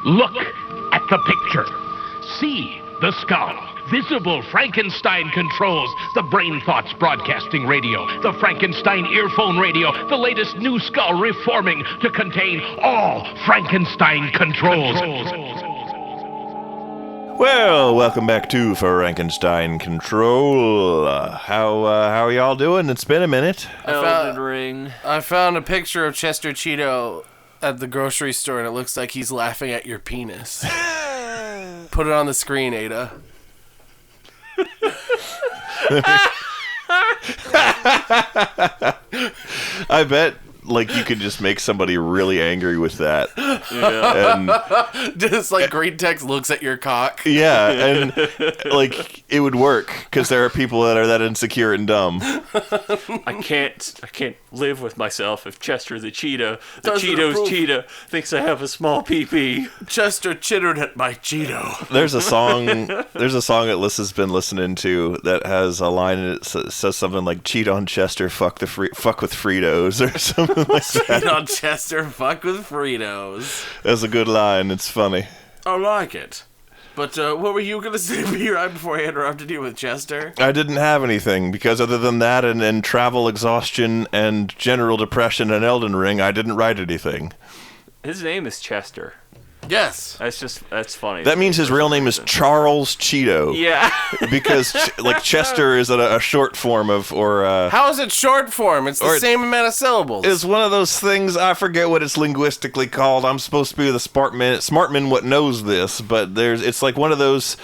Look at the picture. See the skull. Visible Frankenstein controls. The Brain Thoughts broadcasting radio. The Frankenstein earphone radio. The latest new skull reforming to contain all Frankenstein controls. Well, welcome back to Frankenstein Control. How are y'all doing? It's been a minute. Elden Ring. I found a picture of Chester Cheeto at the grocery store, and it looks like he's laughing at your penis. Put it on the screen, Ada. I bet, like, you could just make somebody really angry with that. Yeah. And, Just like Green Text looks at your cock. yeah, and, like, it would work, because there are people that are that insecure and dumb. I can't live with myself if Chester the Cheeto's Cheetah thinks I have a small pee-pee. Chester chittered at my Cheeto. There's a song that Lissa's been listening to that has a line in it that says something like, cheat on Chester, fuck with Fritos, or something like that. Cheat on Chester, fuck with Fritos. That's a good line. It's funny. I like it. But what were you going to say right before I interrupted you with Chester? I didn't have anything, because other than that and travel exhaustion and general depression and Elden Ring, I didn't write anything. His name is Chester. Yes. That's funny. That means his real name is Charles Cheeto. Yeah. Because, like, Chester is a short form of, or... How is it short form? It's the same amount of syllables. It's one of those things, I forget what it's linguistically called. I'm supposed to be the smart man what knows this, but it's like one of those...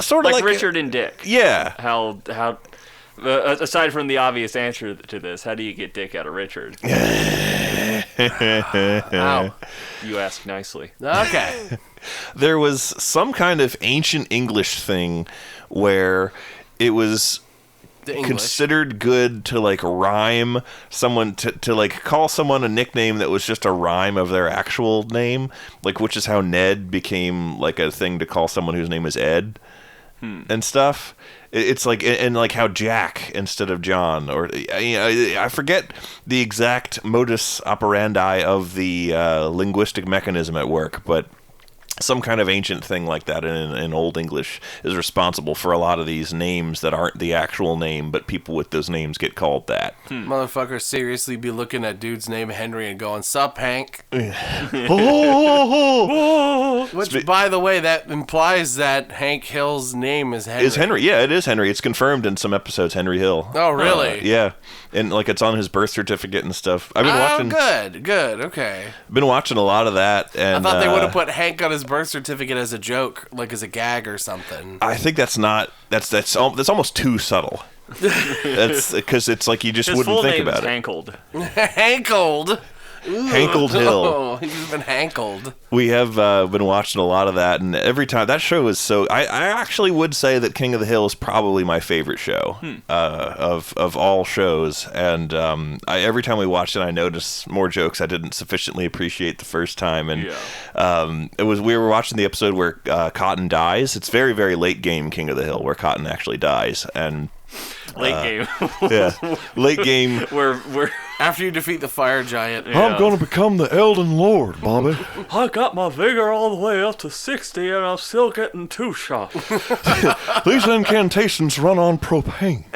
Sort of like Richard and Dick. Yeah. How aside from the obvious answer to this, how do you get Dick out of Richard? Ow. You ask nicely. Okay. There was some kind of ancient English thing where it was considered good to, like, rhyme someone, to like, call someone a nickname that was just a rhyme of their actual name, like, which is how Ned became, like, a thing to call someone whose name is Ed and stuff. It's like, and like how Jack instead of John, or I forget the exact modus operandi of the linguistic mechanism at work, but some kind of ancient thing like that in Old English is responsible for a lot of these names that aren't the actual name, but people with those names get called that. Motherfuckers seriously be looking at dude's name Henry and going, "Sup, Hank?" Which, by the way, that implies that Hank Hill's name is Henry. Is Henry? Yeah, it is Henry. It's confirmed in some episodes, Henry Hill. Oh, really? Yeah, and like it's on his birth certificate and stuff. I've been watching. Good, okay. Been watching a lot of that, and I thought they would have put Hank on his birth certificate as a joke, like as a gag or something. I think that's almost too subtle. That's because it's like you just wouldn't think about it. Hankled. Hankled. Hankled Hill. Oh, he's been hankled. We have been watching a lot of that, and every time that show is so. I actually would say that King of the Hill is probably my favorite show of all shows, and every time we watch it, I notice more jokes I didn't sufficiently appreciate the first time, and we were watching the episode where Cotton dies. It's very, very late game King of the Hill where Cotton actually dies, and late game. Yeah, late game. We're after you defeat the fire giant. Yeah. I'm gonna become the Elden Lord, Bobby. I got my vigor all the way up to 60, and I'm still getting 2 shots. These incantations run on propane.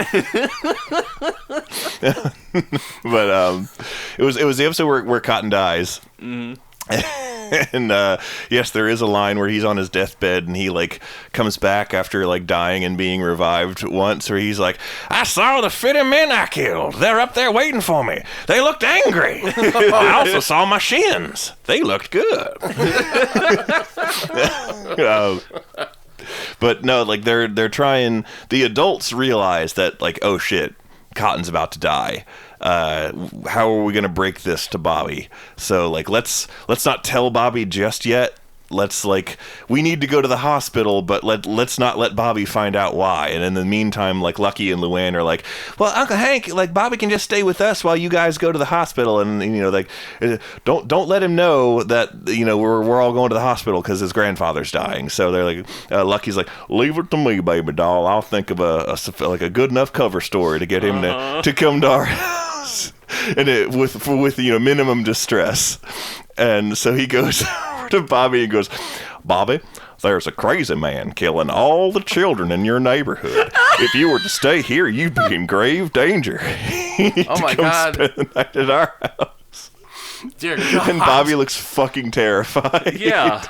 But it was the episode where Cotton dies. Mm-hmm. And yes, there is a line where he's on his deathbed and he like comes back after like dying and being revived once, where he's like, "I saw the 50 men I killed. They're up there waiting for me. They looked angry. I also saw my shins. They looked good." But no, like they're trying. The adults realize that, like, oh shit, Cotton's about to die. How are we gonna break this to Bobby? So like let's not tell Bobby just yet. Let's we need to go to the hospital, but let's not let Bobby find out why. And in the meantime, like Lucky and Luann are like, well, Uncle Hank, like Bobby can just stay with us while you guys go to the hospital, and like don't let him know that we're all going to the hospital because his grandfather's dying. So they're like, Lucky's like, leave it to me, baby doll. I'll think of a good enough cover story to get him to come to our house, and with minimum distress. And so he goes over to Bobby and goes, Bobby, there's a crazy man killing all the children in your neighborhood. If you were to stay here, you'd be in grave danger. Oh my God. Spend the night at our house. Dear God. And Bobby looks fucking terrified. Yeah.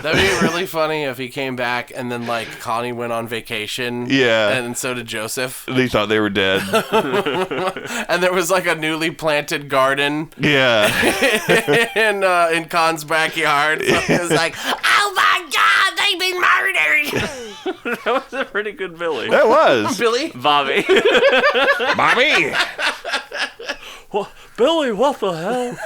That'd be really funny if he came back and then, like, Connie went on vacation. Yeah. And so did Joseph. They thought they were dead. And there was, like, a newly planted garden. Yeah. in Con's backyard. So it was like, oh my God, they've been murdered. That was a pretty good Billy. That was. Billy? Bobby. Bobby! What? Billy, what the hell?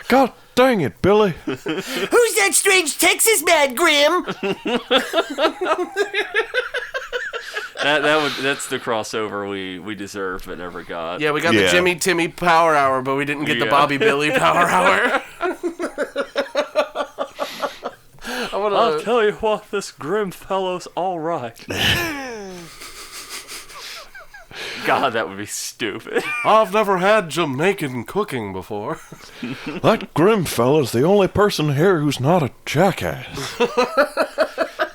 God dang it, Billy. Who's that strange Texas man, Grim? That's the crossover we deserve but never got. Yeah, we got the Jimmy Timmy Power Hour, but we didn't get the Bobby Billy Power Hour. I'll tell you what, this Grim fellow's all right. God, that would be stupid. I've never had Jamaican cooking before. That Grim fella's the only person here who's not a jackass.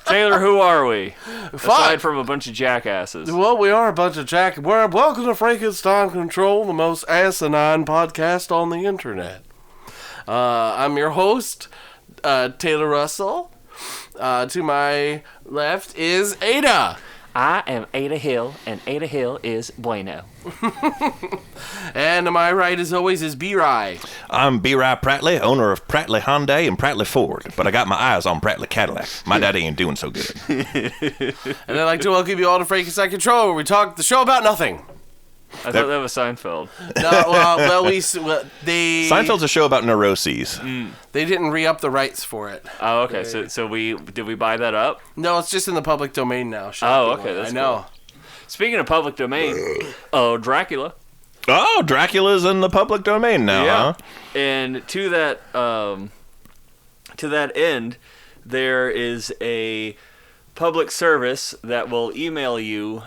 Taylor, who are we? Aside from a bunch of jackasses. Well, we are a bunch of welcome to Frankenstein Control, the most asinine podcast on the internet. I'm your host, Taylor Russell. To my left is Ada. I am Ada Hill, and Ada Hill is bueno. And to my right, as always, is B-Rye. I'm B-Rye Prattley, owner of Prattley Hyundai and Prattley Ford, but I got my eyes on Prattley Cadillac. My daddy ain't doing so good. And I'd like to welcome you all to Frankenstein Control, where we talk the show about nothing. I thought that was Seinfeld. No, Seinfeld's a show about neuroses. They didn't re-up the rights for it. Oh, okay. So did we buy that up? No, it's just in the public domain now. Oh, okay. That's I know. Cool. Speaking of public domain, Dracula. Oh, Dracula's in the public domain now, huh? And to that end, there is a public service that will email you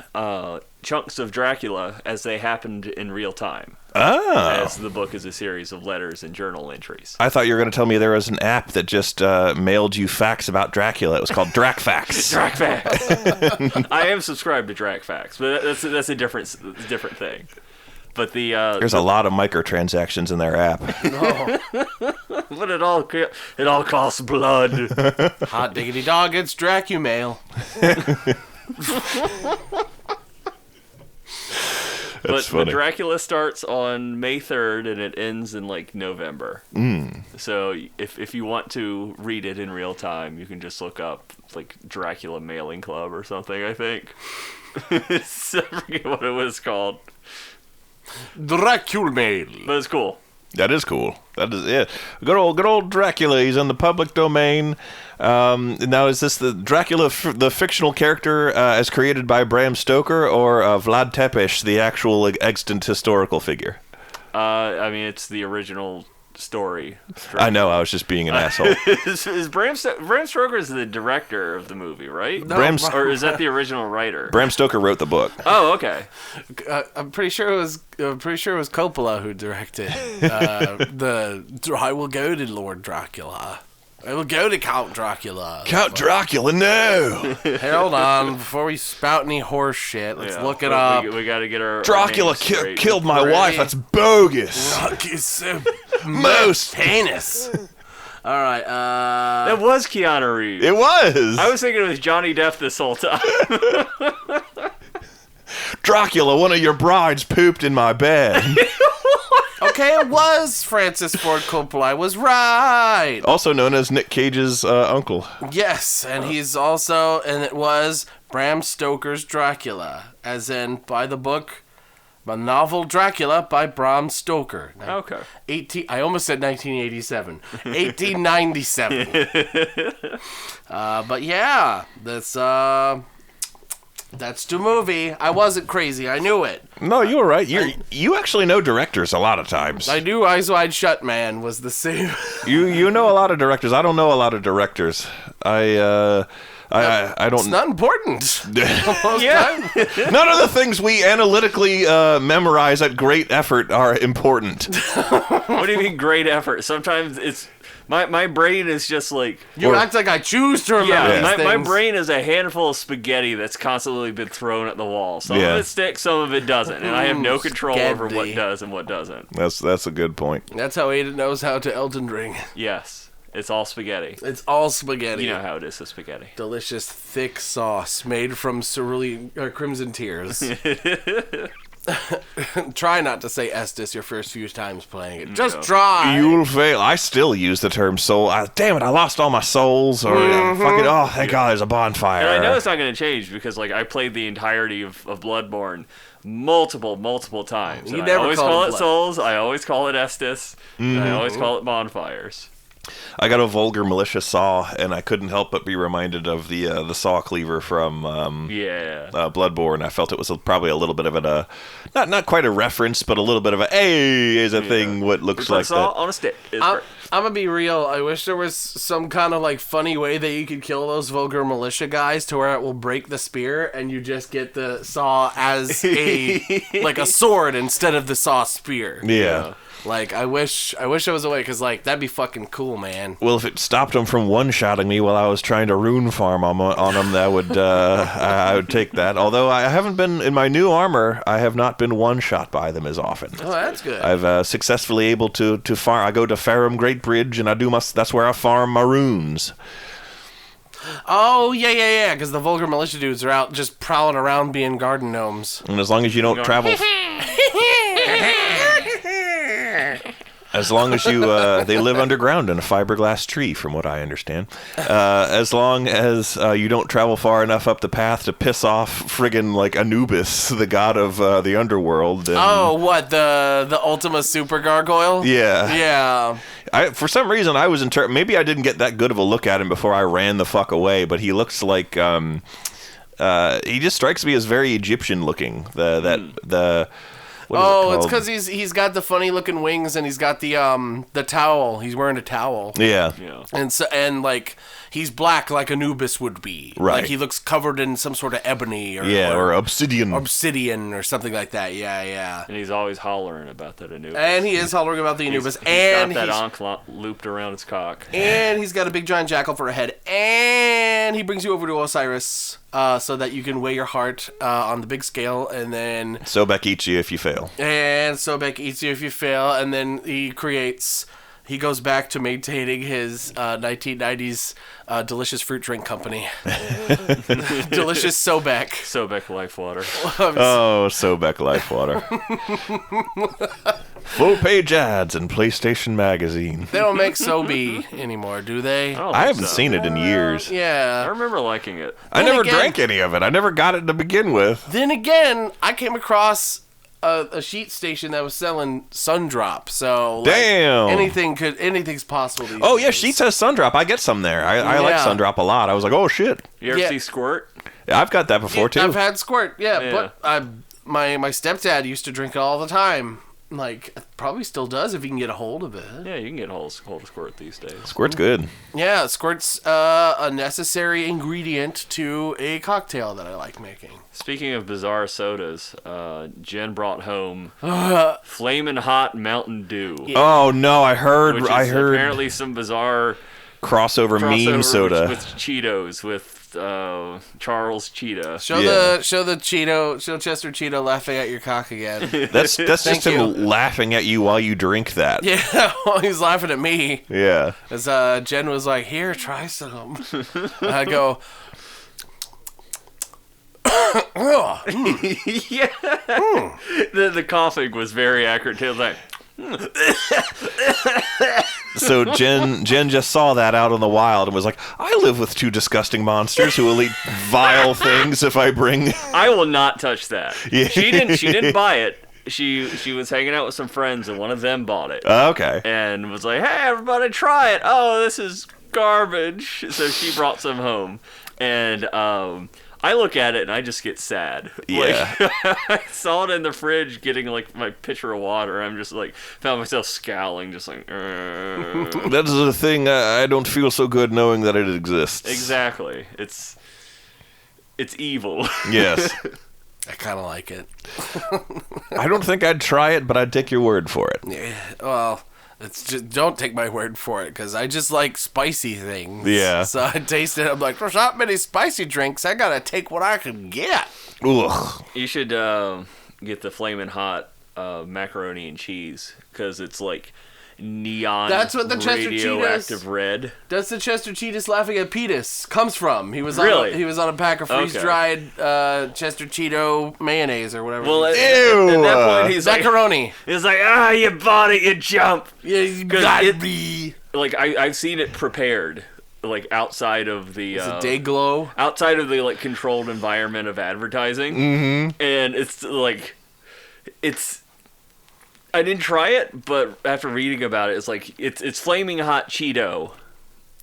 chunks of Dracula as they happened in real time. Oh. As the book is a series of letters and journal entries. I thought you were going to tell me there was an app that just mailed you facts about Dracula. It was called DracFacts. DracFacts. I am subscribed to DracFacts, but that's a different thing. But there's a lot of microtransactions in their app. But it all costs blood. Hot diggity dog, it's Dracumail. That's but funny. Dracula starts on May 3rd and it ends in like November. So if you want to read it in real time, you can just look up like Dracula Mailing Club or something, I think. I forget what it was called. Dracumail. But it's cool. That is cool. That is it. Good old Dracula. He's in the public domain. Now, is this the Dracula, the fictional character as created by Bram Stoker, or Vlad Tepes, the actual extant historical figure? I mean, it's the original story. I know. I was just being an asshole. Is Bram Stoker is the director of the movie, right? No, or is that the original writer? Bram Stoker wrote the book. Oh, okay. I'm pretty sure it was Coppola who directed I will go to Lord Dracula. I will go to Count Dracula. Count Dracula, no! Hey, hold on. Before we spout any horse shit, let's look it up. We got to get our Dracula killed my wife. That's bogus. Most heinous. All right. That was Keanu Reeves. It was. I was thinking it was Johnny Depp this whole time. Dracula, one of your brides pooped in my bed. Okay, it was Francis Ford Coppola. I was right. Also known as Nick Cage's uncle. Yes, and and it was Bram Stoker's Dracula, as in by the book, the novel Dracula by Bram Stoker. Okay. I almost said 1987. 1897. But yeah, that's the movie. I wasn't crazy. I knew it. No, you were right. You actually know directors a lot of times. I knew Eyes Wide Shut Man was the same. You know a lot of directors. I don't know a lot of directors. I I don't. It's not important. Yeah. None of the things we analytically memorize at great effort are important. What do you mean great effort? Sometimes it's my brain is just like You act like I choose to remember these my things. brain is a handful of spaghetti that's constantly been thrown at the wall. Some of it sticks, some of it doesn't, and I have no control over what does and what doesn't. That's a good point. That's how Aiden knows how to Elden Ring. Yes, it's all spaghetti. It's all spaghetti. You know how it is with spaghetti. Delicious, thick sauce made from crimson tears. Try not to say Estus your first few times playing it. Just try. You'll fail. I still use the term soul. Damn it, I lost all my souls. Or fuck it. Oh, thank God there's a bonfire. And I know it's not going to change because like I played the entirety of Bloodborne multiple times. You And never I always call call it it blood. souls. I always call it Estus. And I always call it bonfires. I got a vulgar malicious saw, and I couldn't help but be reminded of the saw cleaver from Bloodborne. I felt it was probably a little bit of a not quite a reference, but a little bit of a is a thing. What looks like saw that on a stick. I'm gonna be real. I wish there was some kind of like funny way that you could kill those vulgar militia guys to where it will break the spear and you just get the saw as a like a sword instead of the saw spear. Yeah. Like I wish there was a way because like that'd be fucking cool, man. Well, if it stopped them from one-shotting me while I was trying to rune farm on them, that would I would take that. Although I haven't been in my new armor, I have not been one-shot by them as often. Oh, that's good. I've successfully able to farm. I go to Farum Great Bridge and I do that's where I farm my runes. Oh yeah. Because the vulgar militia dudes are out just prowling around being garden gnomes. And as long as you don't travel. As long as you, they live underground in a fiberglass tree, from what I understand. As long as you don't travel far enough up the path to piss off friggin' like Anubis, the god of the underworld. Then... Oh, what the Ultima Super Gargoyle? Yeah. Yeah. For some reason, I was maybe I didn't get that good of a look at him before I ran the fuck away. But he looks like he just strikes me as very Egyptian looking. It's because he's got the funny looking wings and he's got the towel. He's wearing a towel. Yeah. And like he's black like Anubis would be. Right. Like he looks covered in some sort of ebony or obsidian. Obsidian or something like that. Yeah. And he's always hollering about that Anubis. And he is hollering about the Anubis. He's and got that ankh looped around his cock. And he's got a big giant jackal for a head. And he brings you over to Osiris so that you can weigh your heart on the big scale. And then Sobek eats you if you fail. And Sobek eats you if you fail. And then he goes back to maintaining his 1990s delicious fruit drink company. Delicious Sobek. Sobek Life Water. Oh, Sobek Life Water. Full-page ads in PlayStation Magazine. They don't make Sobe anymore, do they? I haven't seen it in years. Yeah. I remember liking it. I never drank any of it. I never got it to begin with. Then again, I came across a sheet station that was selling Sundrop. So like, damn, anything's possible. These days. Yeah, Sheets has Sundrop. I get some there. I like Sundrop a lot. I was like, oh shit. You ever see Squirt? Yeah, I've got that before too. I've had Squirt. Yeah. But my stepdad used to drink it all the time. Like, probably still does if you can get a hold of it. Yeah, you can get a hold of Squirt these days. Squirt's good. Yeah, Squirt's a necessary ingredient to a cocktail that I like making. Speaking of bizarre sodas, Jen brought home Flamin' Hot Mountain Dew. Yeah. Oh no, I heard apparently some bizarre crossover meme soda with Cheetos with Charles Cheetah. Show Chester Cheeto laughing at your cock again. That's just him laughing at you while you drink that. Yeah, well, he's laughing at me. Yeah. As Jen was like, "Here, try some." And I go, yeah. The coughing was very accurate too. Like. So Jen just saw that out in the wild and was like, I live with two disgusting monsters who will eat vile things if I bring... I will not touch that. Yeah. She didn't buy it. She was hanging out with some friends and one of them bought it. Okay. And was like, hey, everybody try it. Oh, this is garbage. So she brought some home. And I look at it and I just get sad. Yeah. I saw it in the fridge getting like my pitcher of water. I'm just like, found myself scowling, just like, That is the thing. I don't feel so good knowing that it exists. Exactly. It's evil. Yes. I kind of like it. I don't think I'd try it, but I'd take your word for it. Yeah, well, it's just don't take my word for it, because I just like spicy things. Yeah. So I tasted it. I'm like, there's not many spicy drinks. I gotta take what I can get. Ugh. You should get the Flamin' Hot macaroni and cheese, because it's like neon. That's what the Chester radioactive Cheetos. Red. That's the Chester Cheetos laughing at Petus comes from. He was Really? he was on a pack of freeze-dried Chester Cheeto mayonnaise or whatever. Well, it at that point, is. Macaroni. He's like, you bought it, you jump. Yeah, you 'Cause got it- me. Like I've seen it prepared, like outside of the Is it day glow? outside of the like controlled environment of advertising, and it's like it's. I didn't try it, but after reading about it, it's like it's flaming hot Cheeto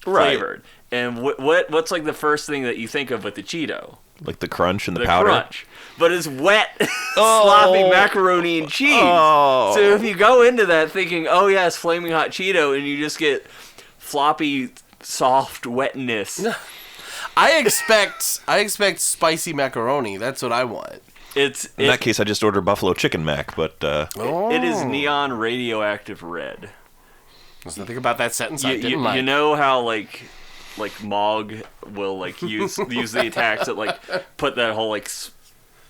flavored. And what's like the first thing that you think of with the Cheeto? Like the crunch and the The powder. crunch. But it's wet, sloppy macaroni and cheese. Oh. So if you go into that thinking, oh yeah, it's flaming hot Cheeto, and you just get floppy, soft wetness. I expect spicy macaroni. That's what I want. In that case, I just order buffalo chicken mac, but... It is neon radioactive red. There's nothing about that sentence I didn't You like. know how like Mog will like use the attacks that like put that whole like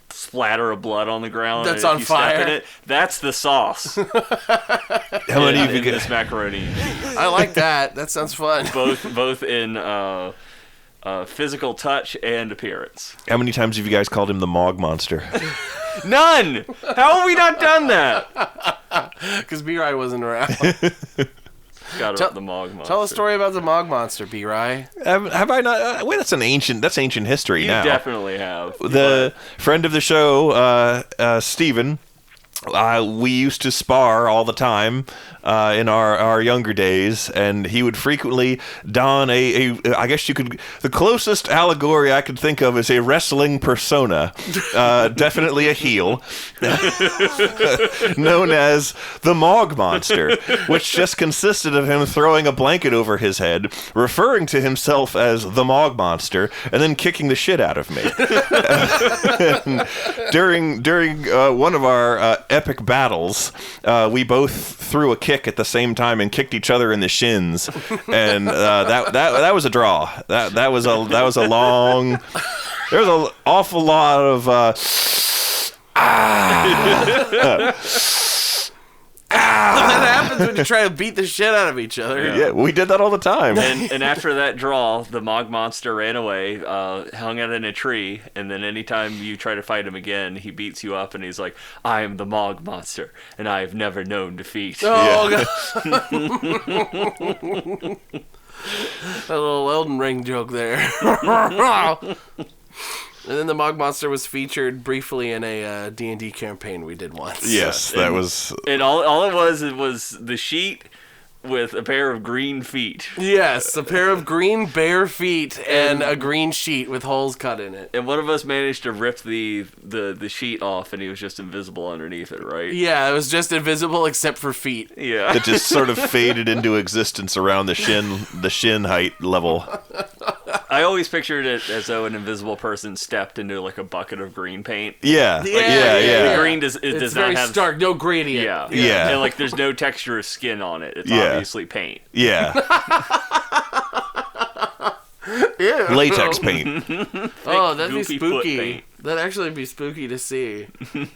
splatter of blood on the ground. That's and if on you step fire. in it, that's the sauce. How many of you in get... this macaroni and cheese? I like that. That sounds fun. both in physical touch and appearance. How many times have you guys called him the Mog Monster? None. How have we not done that? Because B-Rye wasn't around. Got up the Mog Monster. Tell a story about the Mog Monster, B-Rye. Have I not? Wait, that's ancient history You now. definitely have. The friend of the show, Steven, we used to spar all the time in our younger days, and he would frequently don I guess you could, the closest allegory I could think of is a wrestling persona, definitely a heel, known as the Mog Monster, which just consisted of him throwing a blanket over his head, referring to himself as the Mog Monster, and then kicking the shit out of me. During one of our epic battles, we both threw a kick at the same time and kicked each other in the shins, and that was a draw. That was a long. There was an awful lot of That happens when you try to beat the shit out of each other. Yeah, we did that all the time. And after that draw, the Mog Monster ran away, hung out in a tree, and then anytime you try to fight him again, he beats you up, and he's like, I am the Mog Monster, and I have never known defeat. Oh, God. A little Elden Ring joke there. And then the Mog Monster was featured briefly in a D&D campaign we did once. Yes, that was. And all it was the sheet with a pair of green feet. Yes, a pair of green bare feet and a green sheet with holes cut in it. And one of us managed to rip the sheet off, and he was just invisible underneath it, right? Yeah, it was just invisible except for feet. Yeah. That just sort of faded into existence around the shin height level. I always pictured it as though an invisible person stepped into like a bucket of green paint. Yeah. The green does It's not very have stark, no gradient. Yeah. And like there's no texture of skin on it. It's Yeah. obviously paint. Yeah. Latex paint. Oh, that'd be goopy foot spooky. paint. That'd actually be spooky to see.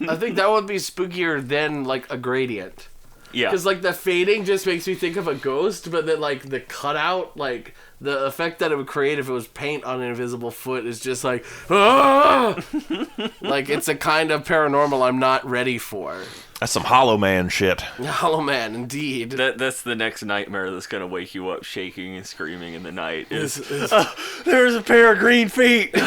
I think that would be spookier than like a gradient. Yeah. Because like the fading just makes me think of a ghost, but then like the cutout, like the effect that it would create if it was paint on an invisible foot is just like, ah! Like it's a kind of paranormal I'm not ready for. That's some Hollow Man shit. Hollow Man, indeed. That's the next nightmare that's gonna wake you up shaking and screaming in the night. Is- There's a pair of green feet. There's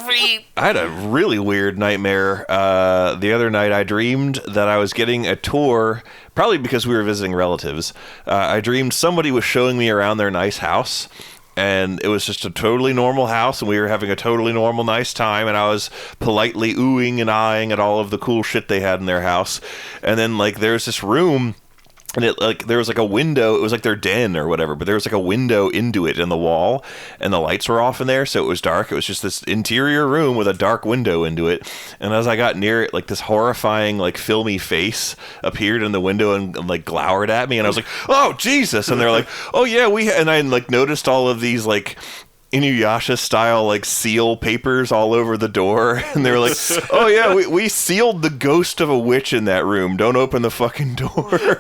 feet. I had a really weird nightmare the other night. I dreamed that I was getting a tour, probably because we were visiting relatives. I dreamed somebody was showing me around their nice house, and it was just a totally normal house, and we were having a totally normal, nice time, and I was politely oohing and eyeing at all of the cool shit they had in their house. And then, like, there's this room, and it, like, there was like a window. It was like their den or whatever, but there was like a window into it in the wall, and the lights were off in there, so it was dark. It was just this interior room with a dark window into it. And as I got near it, like, this horrifying, like, filmy face appeared in the window and like glowered at me, and I was like, "Oh Jesus!" And they're like, "Oh yeah, and I like noticed all of these like Inuyasha style like seal papers all over the door, and they were like, "Oh yeah, we sealed the ghost of a witch in that room. Don't open the fucking door."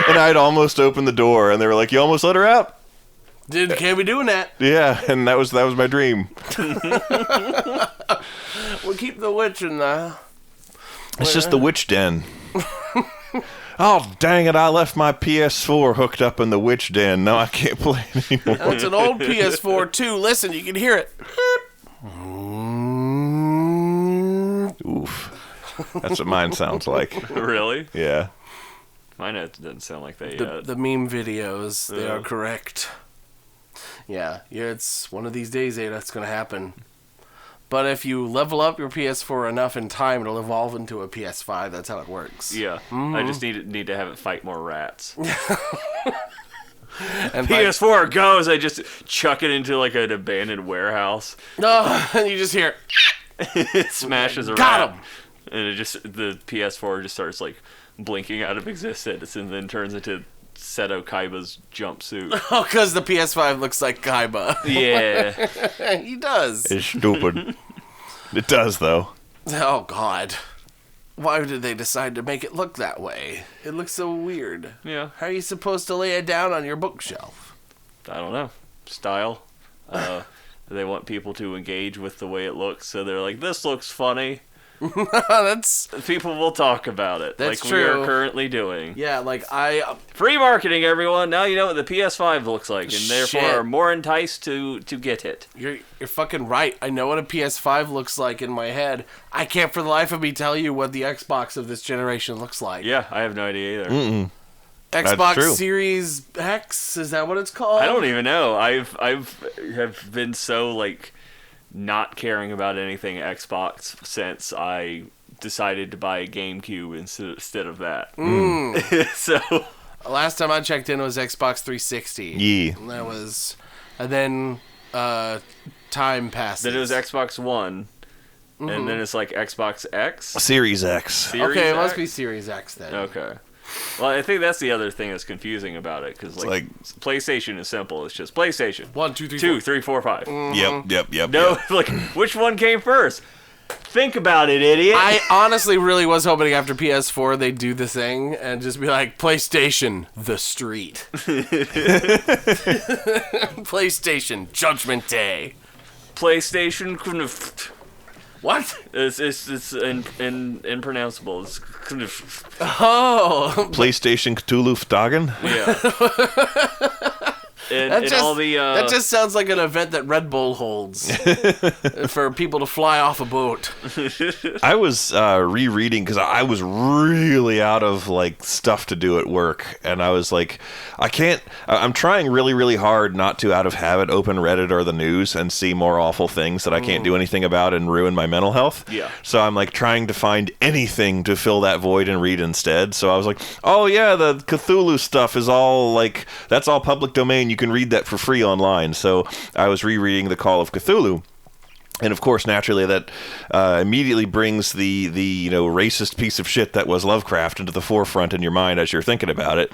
And I'd almost opened the door, and they were like, "You almost let her out?" Can't be doing that. Yeah, and that was my dream. We'll keep the witch in the... It's just the witch den. Oh, dang it, I left my PS4 hooked up in the witch den. No, I can't play it anymore. Oh, it's an old PS4 too. Listen, you can hear it. Oof. That's what mine sounds like. Really? Yeah. Mine doesn't sound like that The yet. meme videos, they are correct. Yeah, it's one of these days, Ada, it's going to happen. But if you level up your PS4 enough in time, it'll evolve into a PS5. That's how it works. Yeah, I just need to have it fight more rats. And PS4 goes, I just chuck it into like an abandoned warehouse. No, and you just hear, It smashes a got rat. him! And the PS4 just starts like blinking out of existence and then turns into Seto Kaiba's jumpsuit. Oh, because the PS5 looks like Kaiba. Yeah. He does. It's stupid. It does, though. Oh, God. Why did they decide to make it look that way? It looks so weird. Yeah. How are you supposed to lay it down on your bookshelf? I don't know. Style. They want people to engage with the way it looks, so they're like, this looks funny. That's... People will talk about it. That's like true. we are currently doing. Yeah, like Free marketing, everyone. Now you know what the PS5 looks like, and therefore Shit. are more enticed to get it. You're fucking right. I know what a PS5 looks like in my head. I can't for the life of me tell you what the Xbox of this generation looks like. Yeah, I have no idea either. That's Xbox true. Series X, is that what it's called? I don't even know. I've been so like not caring about anything Xbox since I decided to buy a GameCube instead of that. So Last time I checked in was Xbox 360. Yeah. And that was, and then time passes. then it was Xbox One, and then it's like Xbox X. Series X. Series Okay, it must X? be Series X then. Okay. Well, I think that's the other thing that's confusing about it, because like PlayStation is simple. It's just PlayStation. 1, 2, 3, 2, 3, 4, 5. Yep. No, like which one came first? Think about it, idiot. I honestly really was hoping after PS4 they'd do the thing and just be like, PlayStation, the street. PlayStation, Judgment Day. PlayStation couldn't have. What? It's impronounceable. It's kind of. Oh. PlayStation Cthulhu Ftagen. Yeah. And all the that just sounds like an event that Red Bull holds for people to fly off a boat. I was rereading because I was really out of like stuff to do at work, and I was like, I'm trying really, really hard not to, out of habit, open Reddit or the news and see more awful things that I can't do anything about and ruin my mental health. Yeah. So I'm like trying to find anything to fill that void and read instead. So I was like, oh yeah, the Cthulhu stuff is all like, that's all public domain. You can read that for free online. So I was rereading The Call of Cthulhu. And of course, naturally, that immediately brings the racist piece of shit that was Lovecraft into the forefront in your mind as you're thinking about it.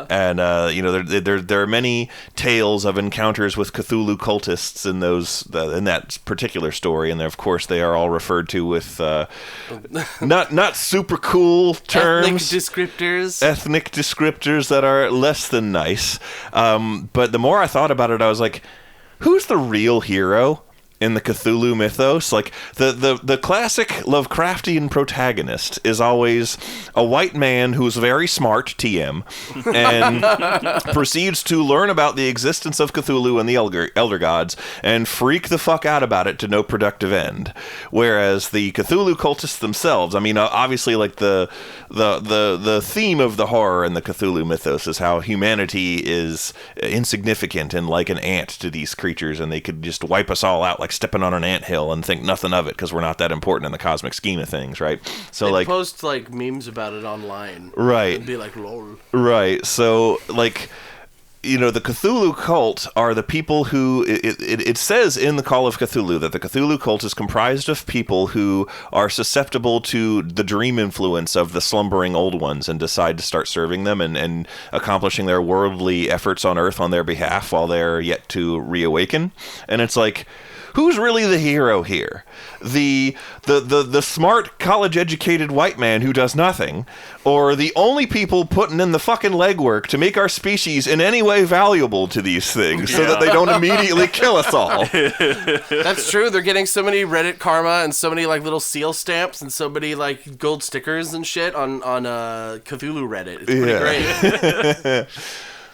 And there are many tales of encounters with Cthulhu cultists in in that particular story, and of course they are all referred to with not super cool terms, ethnic descriptors that are less than nice. But the more I thought about it, I was like, who's the real hero in the Cthulhu mythos. Like the classic Lovecraftian protagonist is always a white man who's very smart, TM, and proceeds to learn about the existence of Cthulhu and the elder gods and freak the fuck out about it to no productive end. Whereas the Cthulhu cultists themselves, I mean, obviously, like the theme of the horror in the Cthulhu mythos is how humanity is insignificant and like an ant to these creatures, and they could just wipe us all out like stepping on an anthill and think nothing of it because we're not that important in the cosmic scheme of things, right? So they post like memes about it online, right? And be like, lol. Right. So like, you know, the Cthulhu cult are the people who, it says in the Call of Cthulhu that the Cthulhu cult is comprised of people who are susceptible to the dream influence of the slumbering old ones and decide to start serving them and accomplishing their worldly efforts on Earth on their behalf while they're yet to reawaken. And it's like, who's really the hero here? The smart, college-educated white man who does nothing, or the only people putting in the fucking legwork to make our species in any way valuable to these things so that they don't immediately kill us all? That's true. They're getting so many Reddit karma and so many like little seal stamps and so many like gold stickers and shit on Cthulhu Reddit. It's pretty great.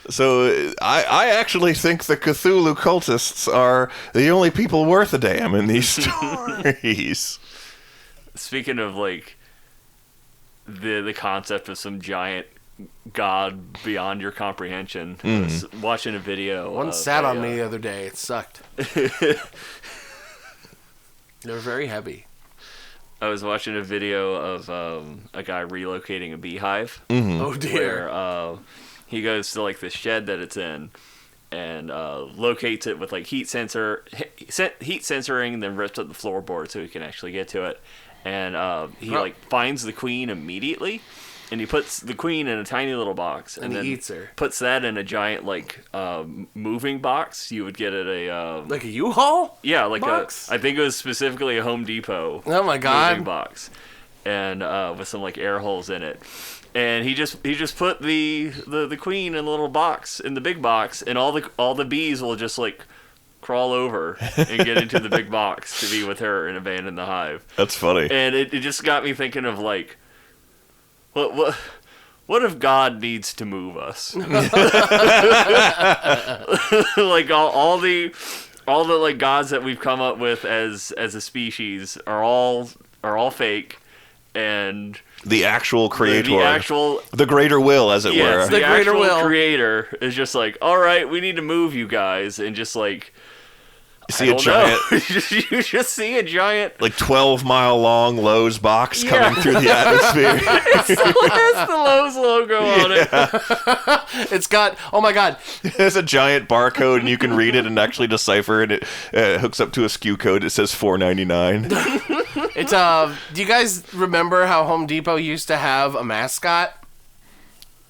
So I actually think the Cthulhu cultists are the only people worth a damn in these stories. Speaking of like the concept of some giant god beyond your comprehension, I was watching a video. One sat on me the other day. It sucked. They were very heavy. I was watching a video of a guy relocating a beehive. Mm-hmm. Oh dear. Where, he goes to like the shed that it's in and locates it with like heat censoring, then rips up the floorboard so he can actually get to it. And he like finds the queen immediately, and he puts the queen in a tiny little box and then he eats her. Puts that in a giant like moving box you would get at a like a U-Haul? Yeah, like box? I think it was specifically a Home Depot. Oh my god. Moving box, and with some like air holes in it. And he just put the queen in the little box, in the big box, and all the bees will just like crawl over and get into the big box to be with her and abandon the hive. That's funny. And it just got me thinking of like, what if God needs to move us? Like all the like gods that we've come up with as a species are all fake, and the actual creator, the greater will, as it were. The greater will creator is just like, all right, we need to move you guys, and just like, see a giant, you just see a giant, like 12-mile long Lowe's box coming through the atmosphere. It has the Lowe's logo on it. It's got, oh my god, there's a giant barcode, and you can read it and actually decipher it. It hooks up to a SKU code. It says $4.99. It's do you guys remember how Home Depot used to have a mascot?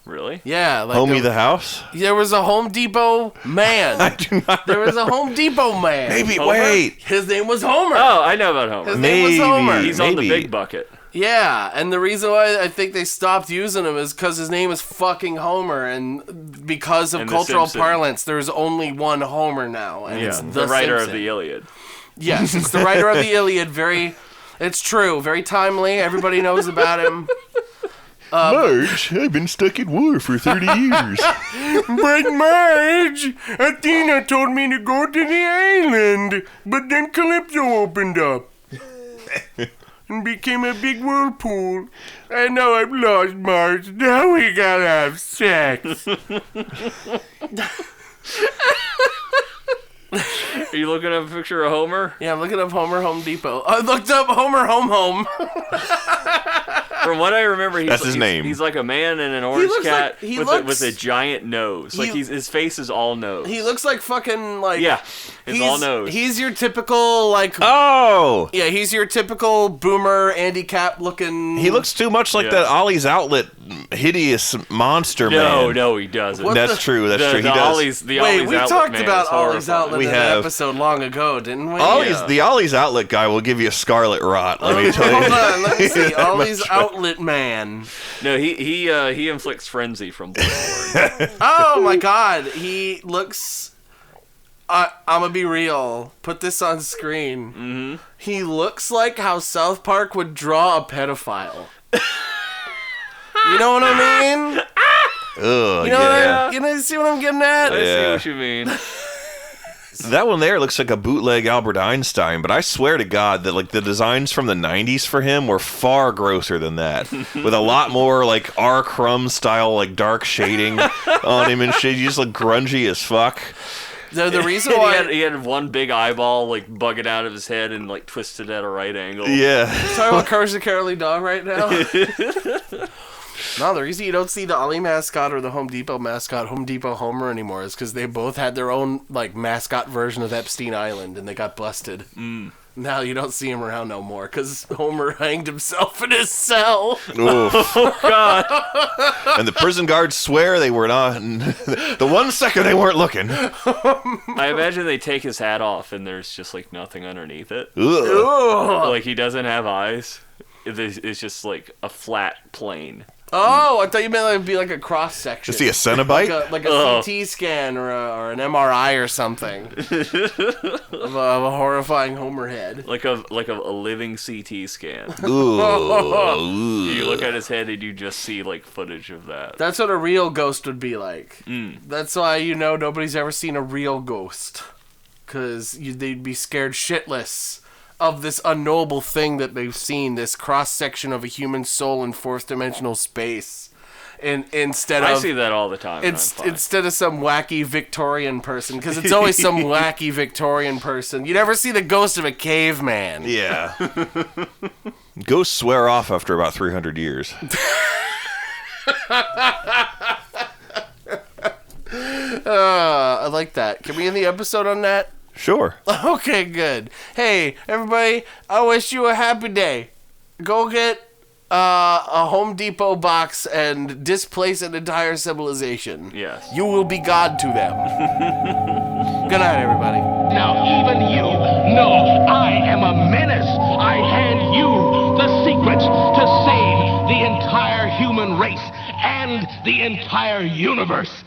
Really? Yeah, like Homie the House? There was a Home Depot man. I do not. There was a Home Depot man. Maybe Homer? Wait. His name was Homer. Oh, I know about Homer. His name was Homer. He's on the big bucket. Yeah, and the reason why I think they stopped using him is because his name is fucking Homer, and because of cultural parlance, there's only one Homer now, and it's the writer Simpson. of the Iliad. Yes, it's the writer of the Iliad. It's true, very timely. Everybody knows about him. Marge, I've been stuck in war for 30 years. But Marge, Athena told me to go to the island, but then Calypso opened up and became a big whirlpool. And now I've lost Marge. Now we gotta have sex. Are you looking up a picture of Homer? Yeah, I'm looking up Homer Home Depot. I looked up Homer Home. From what I remember, that's his name. He's like a man in an orange cat with a giant nose. Like his face is all nose. He looks like fucking like it's all nose. He's your typical like he's your typical boomer Andy Cap looking. He looks too much like that Ollie's Outlet hideous monster man. No, he doesn't. That's true. He does. Wait, we talked about Ollie's Outlet in that episode long ago, didn't we? The Ollie's Outlet guy will give you a scarlet rot. Let me tell you. Hold on, let me see. Ollie's Outlet man. No, he inflicts frenzy from bloodborne. Oh my god, he looks. I'm gonna be real. Put this on screen. Mm-hmm. He looks like how South Park would draw a pedophile. You know what I mean? Ugh, You know yeah. you see what I'm getting at? I see Yeah. what you mean. That one there looks like a bootleg Albert Einstein, but I swear to God that like the designs from the 90s for him were far grosser than that, with a lot more like R. Crumb style like dark shading on him and shit. He just look grungy as fuck. The reason why he had one big eyeball like bugging out of his head and like twisted at a right angle. Yeah. talking about Courage the Cowardly Dog right now. No, the reason you don't see the Ollie mascot or the Home Depot mascot, Home Depot Homer anymore, is because they both had their own like mascot version of Epstein Island, and they got busted. Now you don't see him around no more because Homer hanged himself in his cell. Oof. Oh God! And the prison guards swear they were not. The 1 second they weren't looking. I imagine they take his hat off and there's just like nothing underneath it. Ugh. Ugh. Like he doesn't have eyes. It's just like a flat plane. Oh, I thought you meant it'd be like a cross section. Is he a Cenobite? Like a CT scan or an MRI or something of a horrifying Homer head. Like a living CT scan. Ooh. You look at his head and you just see like footage of that. That's what a real ghost would be like. Mm. That's why nobody's ever seen a real ghost, because they'd be scared shitless of this unknowable thing that they've seen, this cross section of a human soul in fourth dimensional space. And instead I of see that all the time. And I'm fine. instead of some wacky Victorian person, because it's always some wacky Victorian person. You never see the ghost of a caveman. Yeah. Ghosts swear off after about 300 years. I like that. Can we end the episode on that? Sure. Okay, good. Hey, everybody, I wish you a happy day. Go get a Home Depot box and displace an entire civilization. Yes. You will be God to them. Good night, everybody. Now even you know I am a menace. I hand you the secrets to save the entire human race and the entire universe.